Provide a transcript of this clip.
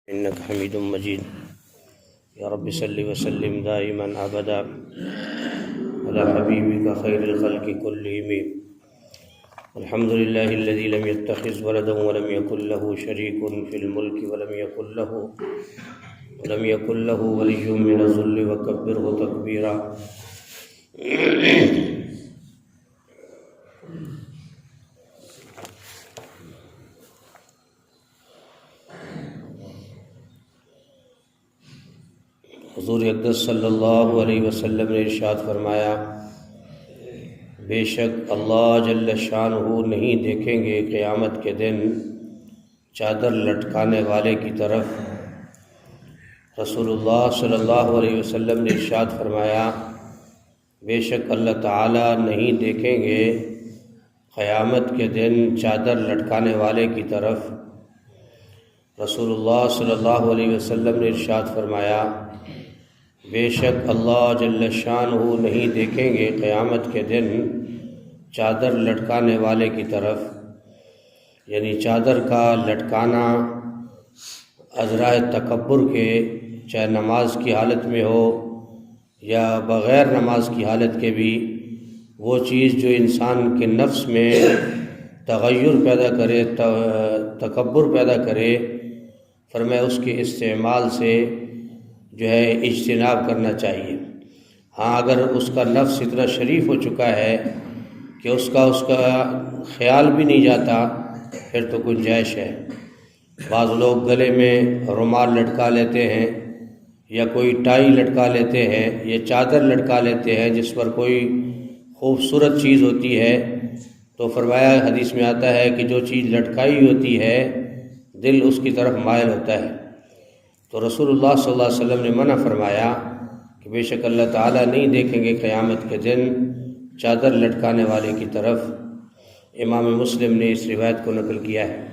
إنك حميد مجيد. يا رب صل وسلم دائما أبدا على حبيبك خير الخلق كلهم. الحمد لله الذي لم يتخذ ولدا ولم يكن له شريك في الملك ولم يكن له ولي من الذل وكبره تكبيرا. حضور اقدس صلی اللہ علیہ وسلم نے ارشاد فرمایا، بے شک اللہ جل شانہ نہیں دیکھیں گے قیامت کے دن چادر لٹکانے والے کی طرف۔ رسول اللہ صلی اللہ علیہ وسلم نے ارشاد فرمایا، بے شک اللہ تعالیٰ نہیں دیکھیں گے قیامت کے دن چادر لٹکانے والے کی طرف۔ رسول اللہ صلی اللہ علیہ وسلم نے ارشاد فرمایا، بے شک اللہ جل شانہ نہیں دیکھیں گے قیامت کے دن چادر لٹکانے والے کی طرف، یعنی چادر کا لٹکانا عذرائے تکبر کے، چاہے نماز کی حالت میں ہو یا بغیر نماز کی حالت کے بھی، وہ چیز جو انسان کے نفس میں تغیر پیدا کرے، تکبر پیدا کرے، فرمایا اس کے استعمال سے جو ہے اجتناب کرنا چاہیے۔ ہاں اگر اس کا نفس اتنا شریف ہو چکا ہے کہ اس کا خیال بھی نہیں جاتا، پھر تو گنجائش ہے۔ بعض لوگ گلے میں رومال لٹکا لیتے ہیں یا کوئی ٹائی لٹکا لیتے ہیں یا چادر لٹکا لیتے ہیں جس پر کوئی خوبصورت چیز ہوتی ہے، تو فرمایا حدیث میں آتا ہے کہ جو چیز لٹکائی ہوتی ہے دل اس کی طرف مائل ہوتا ہے۔ تو رسول اللہ صلی اللہ علیہ وسلم نے منع فرمایا کہ بے شک اللہ تعالیٰ نہیں دیکھیں گے قیامت کے دن چادر لٹکانے والے کی طرف۔ امام مسلم نے اس روایت کو نقل کیا ہے۔